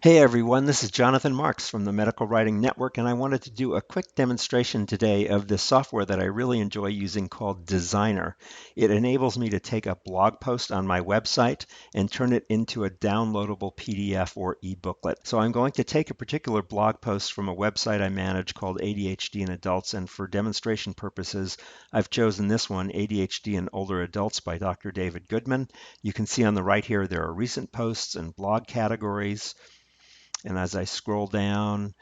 Hey everyone, this is Jonathan Marks from the Medical Writing Network, and I wanted to do a quick demonstration today of this software that I really enjoy using called Designrr. It enables me to take a blog post on my website and turn it into a downloadable PDF or e-booklet. So I'm going to take a particular blog post from a website I manage called ADHD in Adults, and for demonstration purposes, I've chosen this one, ADHD in Older Adults by Dr. David Goodman. You can see on the right here there are recent posts and blog categories. And as I scroll down,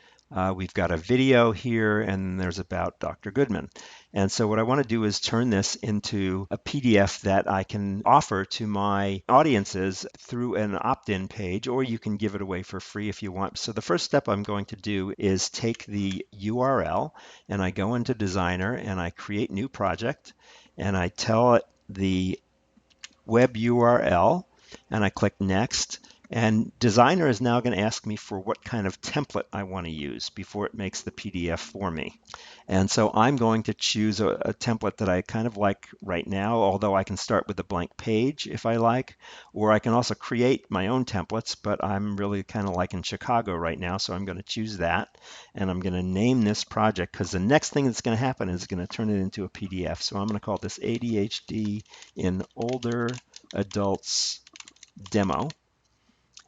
we've got a video here, and there's about Dr. Goodman. And so what I want to do is turn this into a PDF that I can offer to my audiences through an opt-in page, or you can give it away for free if you want. So the first step I'm going to do is take the URL, and I go into Designrr, and I create new project, and I tell it the web URL, and I click Next. And Designrr is now going to ask me for what kind of template I want to use before it makes the PDF for me. And so I'm going to choose a template that I kind of like right now, although I can start with a blank page if I like, or I can also create my own templates, but I'm really kind of liking Chicago right now, so I'm going to choose that. And I'm going to name this project because the next thing that's going to happen is going to turn it into a PDF. So I'm going to call this ADHD in Older Adults Demo,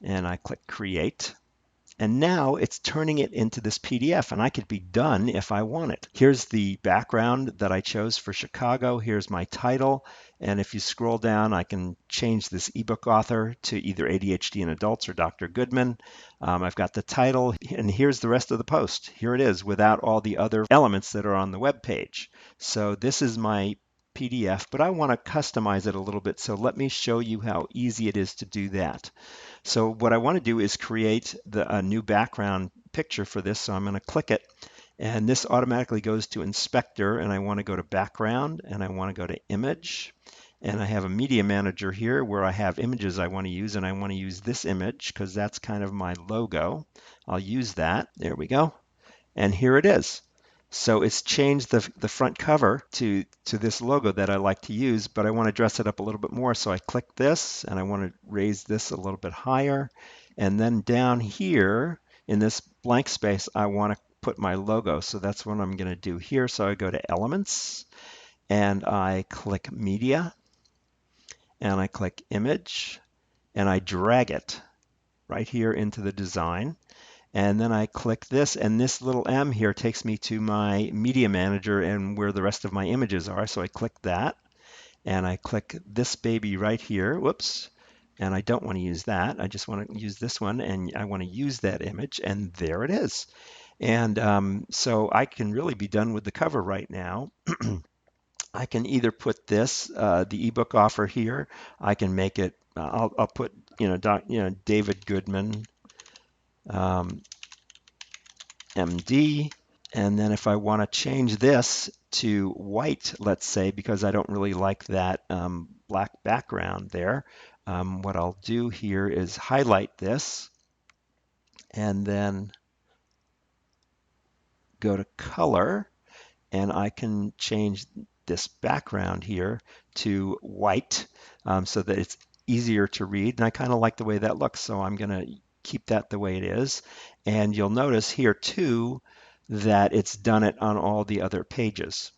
and I click Create. And now it's turning it into this PDF, and I could be done if I want it. Here's the background that I chose for Chicago. Here's my title. And if you scroll down, I can change this ebook author to either ADHD in Adults or Dr. Goodman. I've got the title, and here's the rest of the post. Here it is without all the other elements that are on the web page. So this is my PDF, but I want to customize it a little bit. So let me show you how easy it is to do that. So what I want to do is create a new background picture for this. So I'm going to click it, and this automatically goes to Inspector, and I want to go to Background, and I want to go to Image. And I have a media manager here where I have images I want to use, and I want to use this image because that's kind of my logo. I'll use that. There we go. And here it is. So it's changed the front cover to this logo that I like to use, but I want to dress it up a little bit more. So I click this, and I want to raise this a little bit higher. And then down here in this blank space, I want to put my logo. So that's what I'm going to do here. So I go to Elements, and I click Media, and I click Image, and I drag it right here into the design. And then I click this, and this little M here takes me to my media manager and where the rest of my images are. So I click that, and I click this baby right here. Whoops. And I don't want to use that. I just want to use this one, and I want to use that image, and there it is. And so I can really be done with the cover right now. I can either put this, the ebook offer here. I can make it, I'll put, David Goodman, MD. And then if I want to change this to white, let's say, because I don't really like that black background there, what I'll do here is highlight this and then go to color, and I can change this background here to white so that it's easier to read. And I kind of like the way that looks, so I'm going to keep that the way it is. And you'll notice here too that it's done it on all the other pages.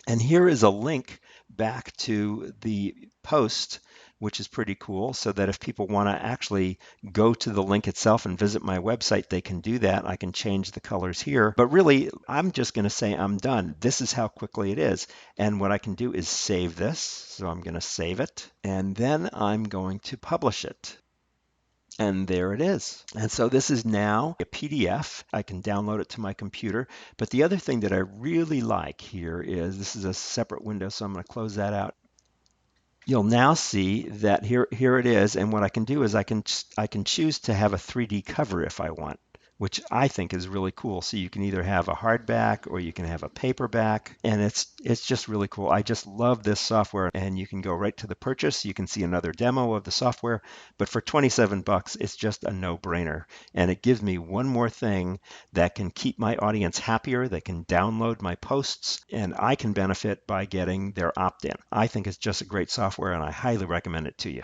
And here is a link back to the post, which is pretty cool, so that if people want to actually go to the link itself and visit my website, they can do that. I can change the colors here. But really, I'm just going to say I'm done. This is how quickly it is. And what I can do is save this. So I'm going to save it, and then I'm going to publish it. And there it is. And so this is now a PDF. I can download it to my computer. But the other thing that I really like here is this is a separate window, so I'm going to close that out. You'll now see that here it is. And what I can do is I can choose to have a 3D cover if I want, which I think is really cool. So you can either have a hardback or you can have a paperback, and it's just really cool. I just love this software, and you can go right to the purchase. You can see another demo of the software, but for 27 bucks, it's just a no-brainer. And it gives me one more thing that can keep my audience happier. They can download my posts, and I can benefit by getting their opt-in. I think it's just a great software, and I highly recommend it to you.